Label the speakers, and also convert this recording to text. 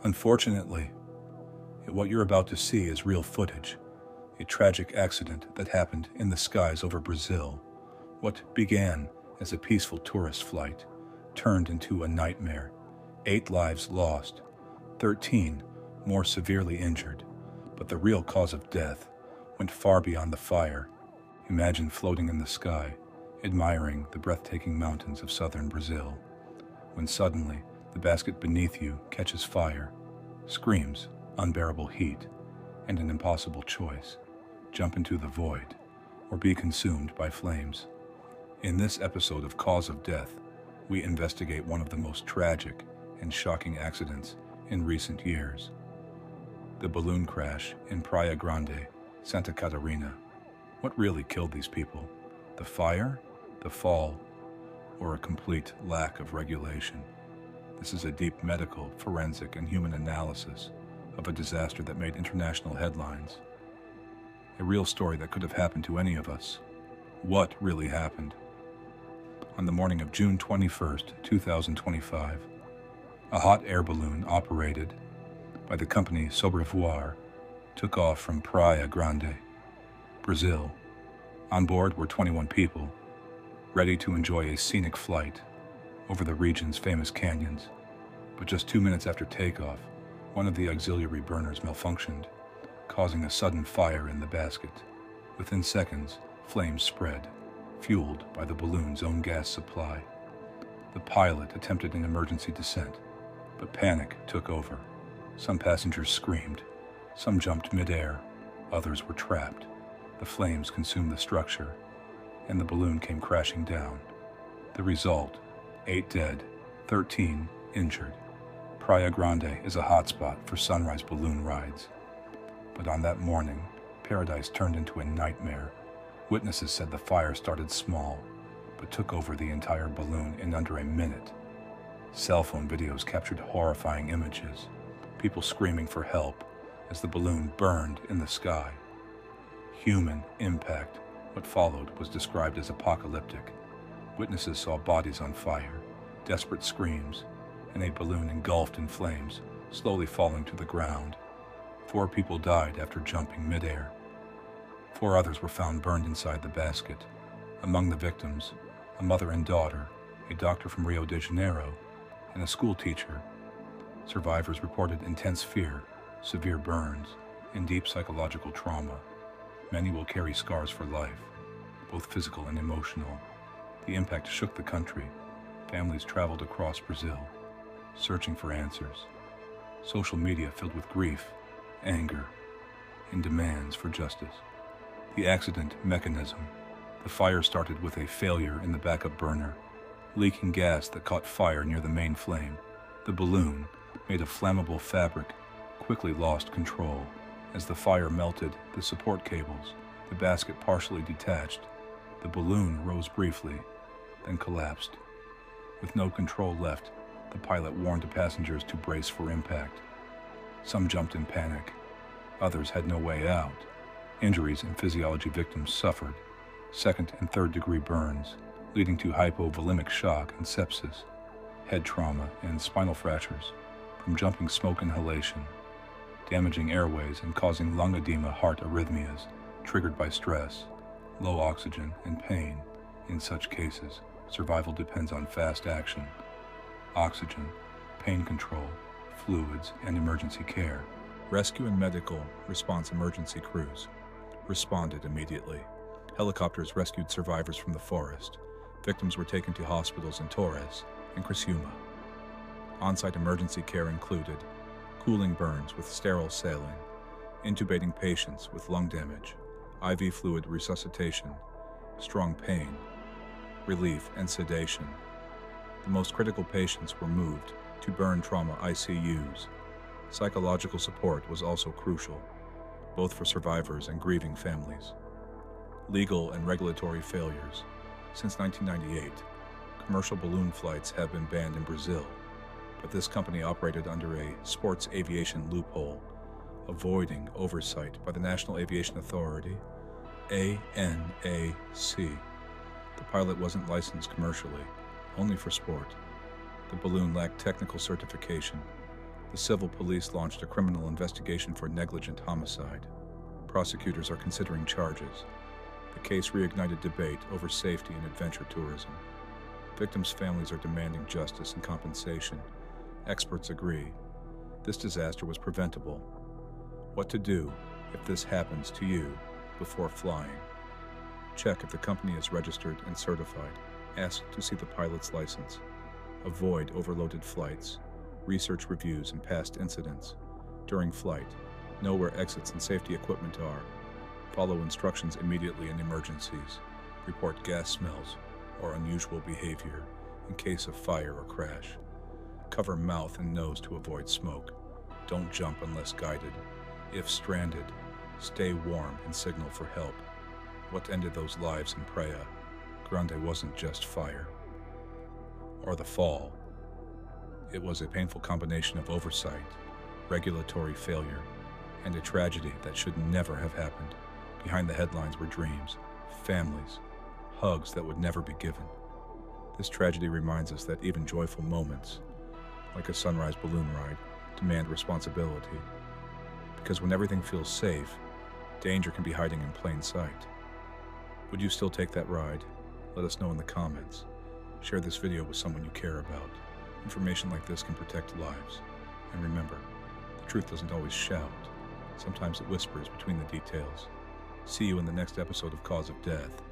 Speaker 1: Unfortunately, what you're about to see is real footage, a tragic accident that happened in the skies over Brazil. What began as a peaceful tourist flight turned into a nightmare. 8 lives lost, 13 more severely injured, but the real cause of death went far beyond the fire. Imagine floating in the sky, admiring the breathtaking mountains of southern Brazil, when suddenly the basket beneath you catches fire, screams unbearable heat, and an impossible choice: jump into the void or be consumed by flames. In this episode of Cause of Death, we investigate one of the most tragic and shocking accidents in recent years: the balloon crash in Praia Grande, Santa Catarina. What really killed these people? The fire, the fall, or a complete lack of regulation? This is a deep medical, forensic, and human analysis of a disaster that made international headlines. A real story that could have happened to any of us. What really happened? On the morning of June 21st, 2025, a hot air balloon operated by the company Sobrevoar took off from Praia Grande, Brazil. On board were 21 people, ready to enjoy a scenic flight over the region's famous canyons. But just 2 minutes after takeoff, one of the auxiliary burners malfunctioned, causing a sudden fire in the basket. Within seconds, flames spread, fueled by the balloon's own gas supply. The pilot attempted an emergency descent, but panic took over. Some passengers screamed, some jumped midair, others were trapped. The flames consumed the structure, and the balloon came crashing down. The result: 8 dead, 13 injured. Praia Grande is a hotspot for sunrise balloon rides. But on that morning, paradise turned into a nightmare. Witnesses said the fire started small, but took over the entire balloon in under a minute. Cell phone videos captured horrifying images, people screaming for help as the balloon burned in the sky. Human impact. What followed was described as apocalyptic. Witnesses saw bodies on fire, desperate screams, and a balloon engulfed in flames, slowly falling to the ground. 4 people died after jumping midair. 4 others were found burned inside the basket. Among the victims, a mother and daughter, a doctor from Rio de Janeiro, and a school teacher. Survivors reported intense fear, severe burns, and deep psychological trauma. Many will carry scars for life, both physical and emotional. The impact shook the country. Families traveled across Brazil, searching for answers. Social media filled with grief, anger, and demands for justice. The accident mechanism. The fire started with a failure in the backup burner, leaking gas that caught fire near the main flame. The balloon, made of flammable fabric, quickly lost control. As the fire melted the support cables, the basket partially detached. The balloon rose briefly, then collapsed. With no control left, the pilot warned the passengers to brace for impact. Some jumped in panic. Others had no way out. Injuries and physiology victims suffered, 2nd and 3rd degree burns, leading to hypovolemic shock and sepsis, head trauma, and spinal fractures from jumping smoke inhalation, damaging airways and causing lung edema, heart arrhythmias triggered by stress, low oxygen, and pain. In such cases, survival depends on fast action: oxygen, pain control, fluids, and emergency care. Rescue and medical response emergency crews responded immediately. Helicopters rescued survivors from the forest. Victims were taken to hospitals in Torres and Criciúma. On-site emergency care included cooling burns with sterile saline, intubating patients with lung damage, IV fluid resuscitation, strong pain, relief, and sedation. The most critical patients were moved to burn trauma ICUs. Psychological support was also crucial, both for survivors and grieving families. Legal and regulatory failures. Since 1998, commercial balloon flights have been banned in Brazil, but this company operated under a sports aviation loophole, avoiding oversight by the National Aviation Authority, ANAC. The pilot wasn't licensed commercially, only for sport. The balloon lacked technical certification. The The civil police launched a criminal investigation for negligent homicide. Prosecutors are considering charges. The case reignited debate over safety in adventure tourism. Victims' families are demanding justice and compensation. Experts agree. This disaster was preventable. What to do if this happens to you before flying? Check if the company is registered and certified. Ask to see the pilot's license. Avoid overloaded flights. Research reviews and past incidents. During flight, know where exits and safety equipment are. Follow instructions immediately in emergencies. Report gas smells or unusual behavior in case of fire or crash. Cover mouth and nose to avoid smoke. Don't jump unless guided. If stranded, stay warm and signal for help. What ended those lives in Praia Grande wasn't just fire or the fall. It was a painful combination of oversight, regulatory failure, and a tragedy that should never have happened. Behind the headlines were dreams, families, hugs that would never be given. This tragedy reminds us that even joyful moments, like a sunrise balloon ride, demand responsibility. Because when everything feels safe, danger can be hiding in plain sight. Would you still take that ride? Let us know in the comments. Share this video with someone you care about. Information like this can protect lives. And remember, the truth doesn't always shout. Sometimes it whispers between the details. See you in the next episode of Cause of Death.